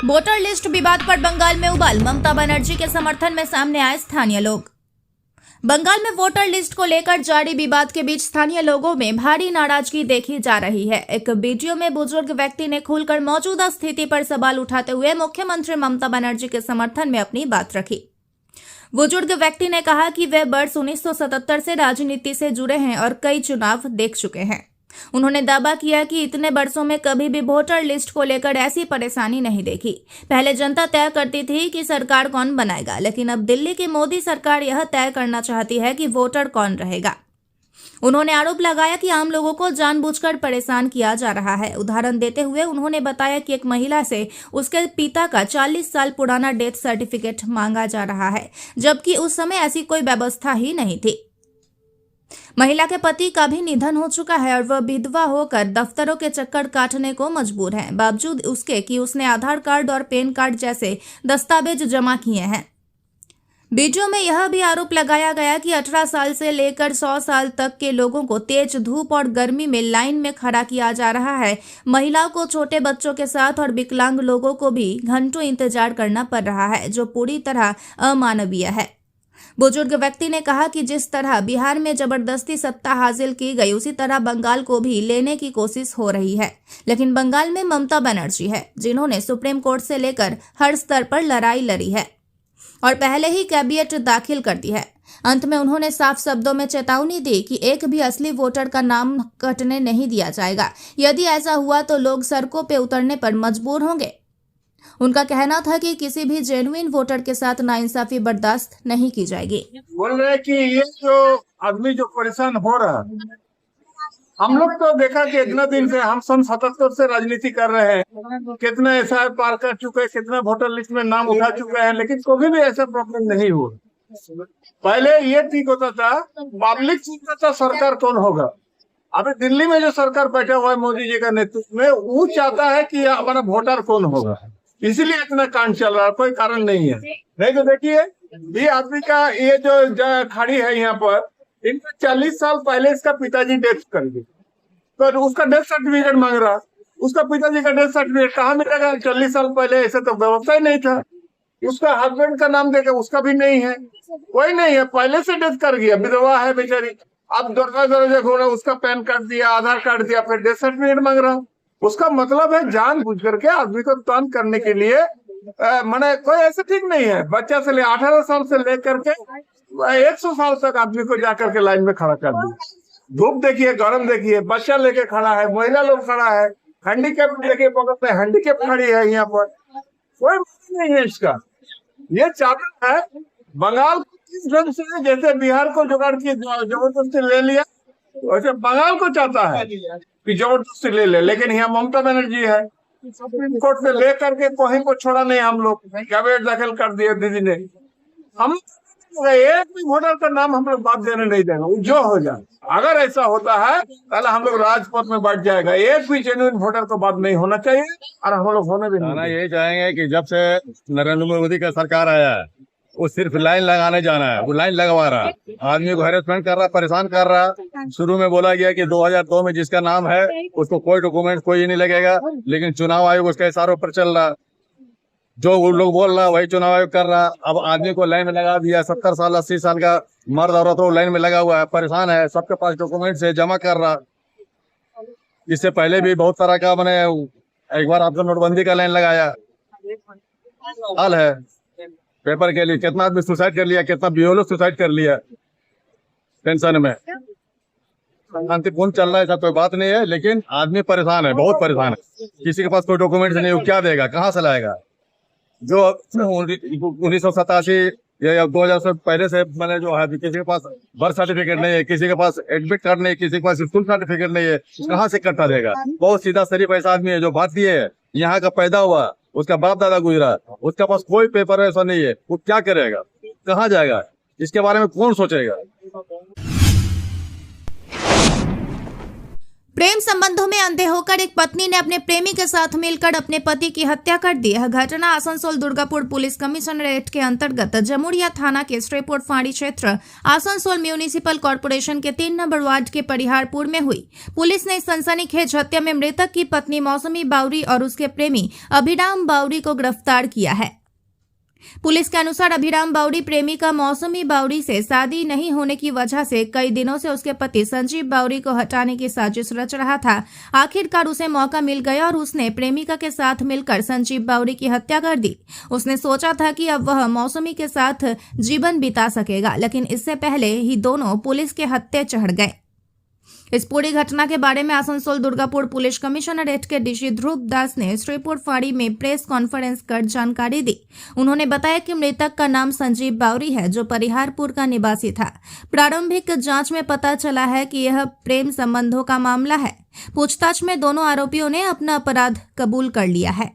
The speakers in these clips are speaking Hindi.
वोटर लिस्ट विवाद पर बंगाल में उबाल, ममता बनर्जी के समर्थन में सामने आए स्थानीय लोग। बंगाल में वोटर लिस्ट को लेकर जारी विवाद के बीच स्थानीय लोगों में भारी नाराजगी देखी जा रही है। एक वीडियो में बुजुर्ग व्यक्ति ने खुलकर मौजूदा स्थिति पर सवाल उठाते हुए मुख्यमंत्री ममता बनर्जी के समर्थन में अपनी बात रखी। बुजुर्ग व्यक्ति ने कहा कि वे वर्ष 1977 से राजनीति से जुड़े हैं और कई चुनाव देख चुके हैं। उन्होंने दावा किया कि इतने वर्षों में कभी भी वोटर लिस्ट को लेकर ऐसी परेशानी नहीं देखी। पहले जनता तय करती थी कि सरकार कौन बनाएगा, लेकिन अब दिल्ली की मोदी सरकार यह तय करना चाहती है कि वोटर कौन रहेगा। उन्होंने आरोप लगाया कि आम लोगों को जानबूझकर परेशान किया जा रहा है। उदाहरण देते हुए उन्होंने बताया कि एक महिला से उसके पिता का 40 साल पुराना डेथ सर्टिफिकेट मांगा जा रहा है, जबकि उस समय ऐसी कोई व्यवस्था ही नहीं थी। महिला के पति का भी निधन हो चुका है और वह विधवा होकर दफ्तरों के चक्कर काटने को मजबूर है, बावजूद उसके कि उसने आधार कार्ड और पैन कार्ड जैसे दस्तावेज जमा किए हैं। वीडियो में यह भी आरोप लगाया गया कि 18 साल से लेकर 100 साल तक के लोगों को तेज धूप और गर्मी में लाइन में खड़ा किया जा रहा है। महिलाओं को, छोटे बच्चों के साथ और विकलांग लोगों को भी घंटों इंतजार करना पड़ रहा है, जो पूरी तरह अमानवीय है। बुजुर्ग व्यक्ति ने कहा कि जिस तरह बिहार में जबरदस्ती सत्ता हासिल की गई, उसी तरह बंगाल को भी लेने की कोशिश हो रही है। लेकिन बंगाल में ममता बनर्जी है, जिन्होंने सुप्रीम कोर्ट से लेकर हर स्तर पर लड़ाई लड़ी है और पहले ही कैबिनेट दाखिल कर दी है। अंत में उन्होंने साफ शब्दों में चेतावनी दी कि एक भी असली वोटर का नाम कटने नहीं दिया जाएगा। यदि ऐसा हुआ तो लोग सड़कों पर उतरने पर मजबूर होंगे। उनका कहना था कि किसी भी जेन्युइन वोटर के साथ नाइंसाफी बर्दाश्त नहीं की जाएगी। बोल रहे हैं कि ये जो आदमी जो परेशान हो रहा है, हम लोग तो देखा कि इतना दिन से हम सन 77 से राजनीति कर रहे हैं, कितने एसआईआर पार कर चुके हैं, कितना वोटर लिस्ट में नाम उठा चुके हैं, लेकिन कभी भी ऐसा प्रॉब्लम नहीं हुआ। पहले ये ठीक होता था, पब्लिक सोचता था सरकार कौन होगा। अभी दिल्ली में जो सरकार बैठा हुआ है मोदी जी का नेतृत्व में, वो चाहता है कि हमारा वोटर कौन होगा, इसीलिए इतना कांड चल रहा है, कोई कारण नहीं है। नहीं तो देखिए, ये आदमी का ये जो खड़ी है यहाँ पर, इनका 40 साल पहले इसका पिताजी डेथ कर गए, तो उसका डेथ सर्टिफिकेट मांग रहा। उसका पिताजी का डेथ सर्टिफिकेट कहाँ मिलेगा? 40 साल पहले ऐसे तो व्यवस्था ही नहीं था। उसका हस्बैंड का नाम देगा, उसका भी नहीं है, कोई नहीं है, पहले से डेथ कर गया, विधवा है बेचारी। अब दरवाजा घूरा, उसका पैन कार्ड दिया, आधार कार्ड दिया, फिर डेथ सर्टिफिकेट मांग रहा। उसका मतलब है जानबूझ करके आदमी को तंग करने के लिए। माने कोई ऐसे ठीक नहीं है। बच्चा से ले 18 साल से लेकर के 100 साल तक आदमी को जाकर के लाइन में खड़ा कर दिया। धूप देखिए, गरम देखिए, बच्चा लेके खड़ा है, महिला लोग खड़ा है, हैंडीकैप लेके बगल में हैंडीकैप खड़ी है यहाँ पर, कोई मतलब नहीं है इसका। ये चाहता है बंगाल को किस ढंग से, जैसे बिहार को जुगाड़ की जबरदस्ती ले लिया, वैसे बंगाल को चाहता है कि जबरदस्ती ले ले। लेकिन यहाँ ममता बनर्जी है, सुप्रीम कोर्ट में ले करके कहीं को छोड़ा नहीं। हम लोग कैबिनेट दाखिल कर दिए दीदी ने। हम एक भी वोटर का नाम हम लोग बात देने नहीं देगा, वो जो हो जाए। अगर ऐसा होता है पहले हम लोग राजपथ में बैठ जाएगा। एक भी जेन्युइन वोटर को बात नहीं होना चाहिए और हम लोग होने भी नहीं। यही चाहेंगे कि जब से नरेंद्र मोदी का सरकार आया है, वो सिर्फ लाइन लगाने जाना है, वो लाइन लगवा रहा है, आदमी को हैरेसमेंट कर रहा, परेशान कर रहा। शुरू में बोला गया कि 2002 में जिसका नाम है उसको कोई डॉक्यूमेंट कोई नहीं लगेगा, लेकिन चुनाव आयोग उसके इशारों पर चल रहा। जो वो लोग बोल रहा वही चुनाव आयोग कर रहा। अब आदमी को लाइन में लगा दिया। 70 साल 80 साल का मर्द औरत तो लाइन में लगा हुआ है, परेशान है, सबके पास डॉक्यूमेंट से जमा कर रहा। इससे पहले भी बहुत तरह का मैंने एक बार आपको नोटबंदी का लाइन लगाया। हाल है पेपर के लिए कितना आदमी सुसाइड कर लिया, कितना बीओलो सुसाइड कर लिया टेंशन में। शांतिपूर्ण चल रहा है, ऐसा कोई बात नहीं है, लेकिन आदमी परेशान है, बहुत परेशान है। किसी के पास कोई डॉक्यूमेंट नहीं, वो क्या देगा, कहाँ से लाएगा? जो 1987 या 2000 से पहले से मैंने जो है, किसी के पास बर्थ सर्टिफिकेट नहीं है, किसी के पास एडमिट कार्ड नहीं है, किसी के पास स्कूल सर्टिफिकेट नहीं है, कहाँ से कट्टा देगा? बहुत सीधा शरीफ ऐसा आदमी है जो भारतीय है, यहाँ का पैदा हुआ, उसका बाप दादा गुजरा, उसके पास कोई पेपर ऐसा नहीं है, वो क्या करेगा, कहाँ जाएगा? इसके बारे में कौन सोचेगा? प्रेम संबंधों में अंधे होकर एक पत्नी ने अपने प्रेमी के साथ मिलकर अपने पति की हत्या कर दी। यह घटना आसनसोल दुर्गापुर पुलिस कमिश्नरेट के अंतर्गत जमुरिया थाना के श्रीपुर फाड़ी क्षेत्र आसनसोल म्यूनिसिपल कॉर्पोरेशन के 3 नंबर वार्ड के परिहारपुर में हुई। पुलिस ने इस सनसनीखेज हत्या में मृतक की पत्नी मौसमी बावरी और उसके प्रेमी अभिराम बावरी को गिरफ्तार किया है। पुलिस के अनुसार अभिराम बावरी प्रेमिका मौसमी बावरी से शादी नहीं होने की वजह से कई दिनों से उसके पति संजीव बावरी को हटाने की साजिश रच रहा था। आखिरकार उसे मौका मिल गया और उसने प्रेमिका के साथ मिलकर संजीव बावरी की हत्या कर दी। उसने सोचा था कि अब वह मौसमी के साथ जीवन बिता सकेगा, लेकिन इससे पहले ही दोनों पुलिस के हत्थे चढ़ गए। इस पूरी घटना के बारे में आसनसोल दुर्गापुर पुलिस कमिश्नरेट के डीसी ध्रुव दास ने श्रीपुर फाड़ी में प्रेस कॉन्फ्रेंस कर जानकारी दी। उन्होंने बताया कि मृतक का नाम संजीव बावरी है, जो परिहारपुर का निवासी था। प्रारंभिक जांच में पता चला है कि यह प्रेम संबंधों का मामला है। पूछताछ में दोनों आरोपियों ने अपना अपराध कबूल कर लिया है।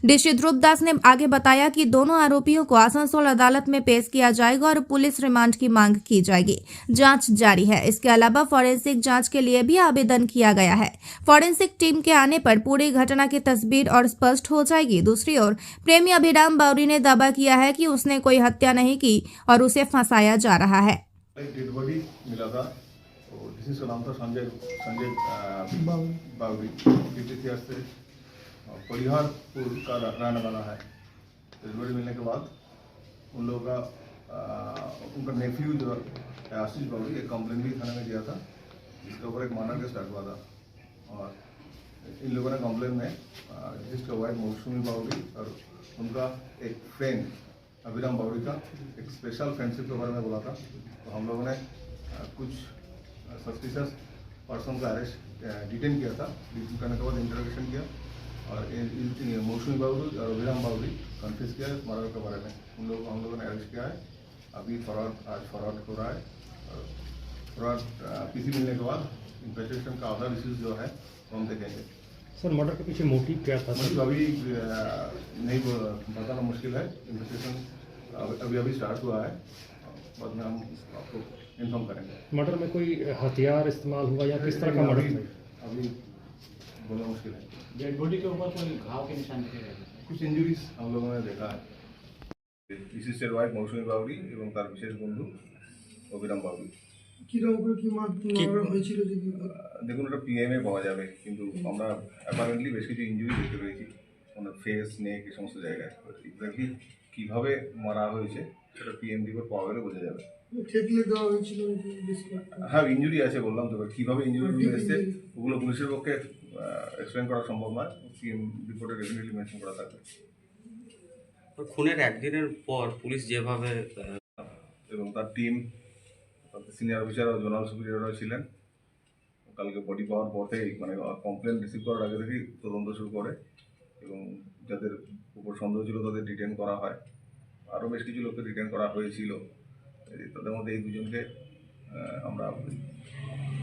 डीसी ध्रुव दास ने आगे बताया कि दोनों आरोपियों को आसनसोल अदालत में पेश किया जाएगा और पुलिस रिमांड की मांग की जाएगी। जांच जारी है। इसके अलावा फॉरेंसिक जांच के लिए भी आवेदन किया गया है। फॉरेंसिक टीम के आने पर पूरी घटना की तस्वीर और स्पष्ट हो जाएगी। दूसरी ओर प्रेमी अभिराम बावरी ने दावा किया है कि उसने कोई हत्या नहीं की और उसे फंसाया जा रहा है। डेड बॉडी मिला था, तो जिसका नाम था संजय बावरी, 50 ईयर्स से परिहारपुर का रहने वाला है। डेड बॉडी मिलने के बाद उन लोगों का उनका नेफ्यू जो आशीष बावरी एक कंप्लेन भी थाने में दिया था, जिसके ऊपर एक मर्डर केस स्टार्ट हुआ था। और इन लोगों ने कंप्लेन में जिसका वाइफ मौसमी बावरी और उनका एक फ्रेंड अभिराम बावरी का एक स्पेशल फ्रेंडशिप के बारे में बोला था। तो हम लोगों ने कुछ सस्पिशियस पर्सन का अरेस्ट डिटेन किया था। डिटेन करने के बाद इंटरोगेशन किया और मौसमी बावरी और अभिराम बावरी कन्फ्यूज किया इस मर्डर के बारे में। हम लोगों ने अरेस्ट किया है। अभी आज फॉरवर्ड हो रहा है। फॉरवर्ड पीसी मिलने के बाद इन्वेस्टिगेशन का अदर इश्यूज जो है वो हम देखेंगे। सर, मर्डर के पीछे मोटिव क्या था? मोटिव अभी नहीं बताना मुश्किल है। इन्वेस्टिगेशन अभी स्टार्ट हुआ है, बाद में हम आपको इन्फॉर्म करेंगे। मर्डर में कोई हथियार इस्तेमाल हुआ या किस तरह का मर्डर था? अभी बोलना मुश्किल है। डेड बॉडी के ऊपर कोई घाव के निशान दिखे गए? कुछ इंजुरीज हम लोगों ने देखा है। विशिष्ट वाइफ मौसमी बावरी এবং তার বিশেষ বন্ধু অভিরাম বাবরি। দেখুন, এটা পিএমএ পাওয়া যাবে, কিন্তু আমরা অ্যাপারেন্টলি বেশ কিছু ইঞ্জুরি দেখতে পেয়েছি ওনার ফেস, নেক, এই সমস্ত জায়গায়। এক্স্যাক্টলি কীভাবে মারা হয়েছে সেটা পিএম রিপোর্ট পাওয়া গেলে বোঝা যাবে। হ্যাঁ, ইঞ্জুরি আছে বললাম, তবে কীভাবে ইঞ্জুরিগুলো এসছে ওগুলো পুলিশের পক্ষে এক্সপ্লেন করা সম্ভব নয়। পিএম রিপোর্টে ডেফিনেটলি মেনশন করা থাকবে। খুনের একদিনের পর পুলিশ যেভাবে এবং তার টিম, সিনিয়র অফিসার ও জোনাল সুপিরিয়রও ছিলেন। কালকে বডি পাওয়ার পর থেকেই, মানে কমপ্লেন রিসিভ করার আগে থেকেই তদন্ত শুরু করে এবং যাদের উপর সন্দেহ ছিল তাদের ডিটেন করা হয়। আরও বেশ কিছু লোককে ডিটেন করা হয়েছিল। তাদের মধ্যে এই দুজনকে আমরা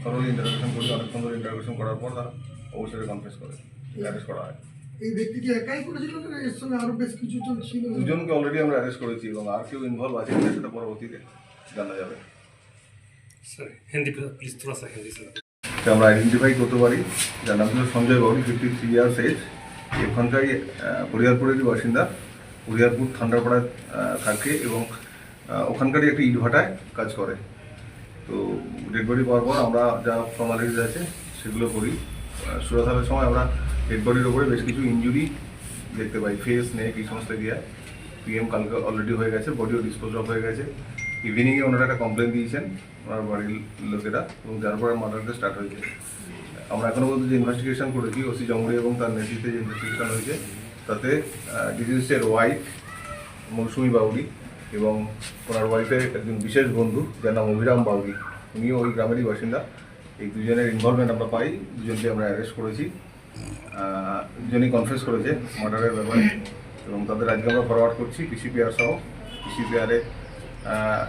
থরলি ইন্টারোগেশন করি। অনেক সুন্দর ইন্টারোগেশন করার পর তারা অবশ্যই কনফেস করে অ্যারেস্ট করা হয়। এই ব্যক্তিকে একাই করেছিল না এর সঙ্গে আরো বেশ কিছু জন ছিল? দুজনকে অলরেডি আমরা অ্যারেস্ট করেছি এবং আর কেউ ইনভলভ আছে কিনা সেটা পরবর্তীতে জানা যাবে। सर हिंदी प्लीज, थोड़ा सा हिंदी सर। আমরা আইডেন্টিফাই করতে পারি, যার নাম ছিল সঞ্জয় বাবরি, 53 ইয়ার্স এজ। এখানকারই পরিহারপুরেরই বাসিন্দা। পরিহারপুর ঠান্ডাপাড়ায় থাকে এবং ওখানকারই একটা ইটভাটায় কাজ করে। তো ডেড বডি পাওয়ার পর আমরা যা ফর্মালিটিস আছে সেগুলো করি। সুরাধারের সময় আমরা ডেড বডির ওপরে বেশ কিছু ইঞ্জুরি দেখতে পাই, ফেস, নেক, এই সমস্ত এরিয়ায়। পিএম কালকে অলরেডি হয়ে গেছে, বডিও ডিসপোজ অফ হয়ে গেছে। ইভিনিংয়ে ওনারা একটা কমপ্লেন দিয়েছেন ওনার বাড়ির লোকেরা, এবং যার পরে মার্ডারটা স্টার্ট হয়েছে। আমরা এখনও পর্যন্ত যে ইনভেস্টিগেশন করেছি ওসি জমুরি এবং তার নেতৃত্বে যে ইনভেস্টিগেশন হয়েছে, তাতে ডিজিজের ওয়াইফ মৌসুমি বাউরি এবং ওনার ওয়াইফের একজন বিশেষ বন্ধু যার নাম অভিরাম বাউরি, উনিও ওই গ্রামেরই বাসিন্দা। এই দুজনের ইনভলভমেন্ট আমরা পাই। দুজনকে আমরা অ্যারেস্ট করেছি। দুজনই কনফেস করেছে মার্ডারের ব্যাপারে এবং তাদের আজকে আমরা ফরওয়ার্ড করছি পিসিপিআর সহ। পিসিপিআরে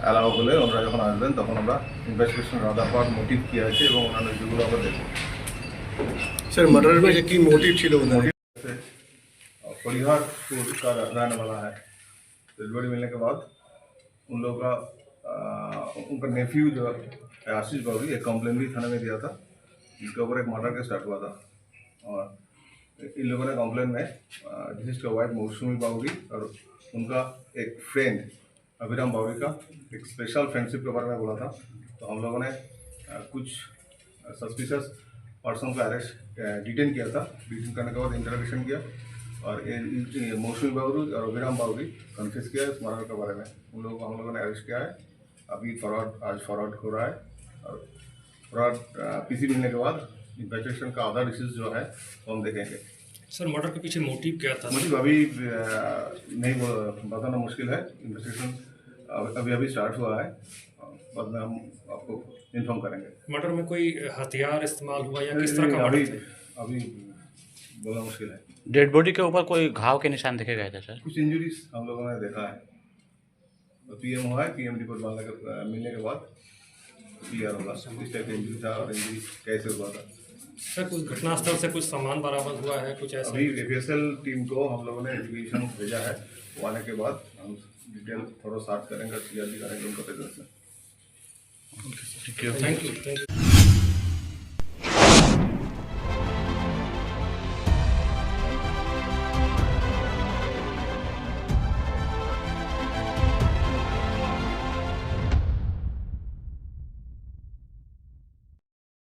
অ্যালাউ হলে ওনারা যখন আসবেন তখন আমরা ইনভেস্টিগেশন আদার পার্ট মোটিভ কী আছে এবং অন্যান্য ইস্যুগুলো আমরা দেখব। सर मर्डर में की मोटिव ছিল? परिहारपुर का रहने वाला है। डेड बॉडी मिलने के बाद उन लोगों का उनका नेफ्यू जो है आशीष बावरी एक कंप्लेन भी थाने में दिया था, इसके ऊपर एक मर्डर केस स्टार्ट हुआ था और इन लोगों ने कंप्लेन में डिसीज का वाइफ मौसमी बावरी और उनका एक फ्रेंड अभिराम बावरी का एक स्पेशल फ्रेंडशिप के बारे में बोला था। तो हम लोगों ने कुछ सस्पिशियस पर्सन को अरेस्ट डिटेन किया था। डिटेन करने के बाद इंटरोगेशन किया और मौसमी बावरी और अभिराम बावरी कन्फ्यूज किया इस मर्डर के बारे में। उन लोगों को हम लोगों ने अरेस्ट किया है। अभी आज फॉरवर्ड हो रहा है और फॉरवर्ड पीसी मिलने के बाद इन्वेस्टिगेशन का अदर इश्यूज जो है वो हम देखेंगे। सर मर्डर के पीछे मोटिव क्या था? मोटिव अभी नहीं बताना मुश्किल है। इन्वेस्टिगेशन अभी स्टार्ट हुआ है, बाद में हम आपको इन्फॉर्म करेंगे। मर्डर में कोई हथियार इस्तेमाल हुआ या किस तरह का मर्डर था? अभी बोलना मुश्किल है। डेड बॉडी के ऊपर कोई घाव के निशान देखे गए थे सर? कुछ इंजरीज हम लोगों ने देखा है। तो पीएम हुआ है, पीएम रिपोर्ट मिलने के बाद क्लियर होगा किस टाइप का इंजरी था और इंजरी कैसे हुआ था। सर कुछ घटनास्थल से कुछ सामान बरामद हुआ है कुछ ऐसा? अभी एफएसएल टीम को हम लोगों ने इन्वेस्टिगेशन भेजा है। वो आने के बाद हम डिटेल थोड़ा सर्च करेंगे, क्लियरली करेंगे उनका प्रेजेंस में। Thank you.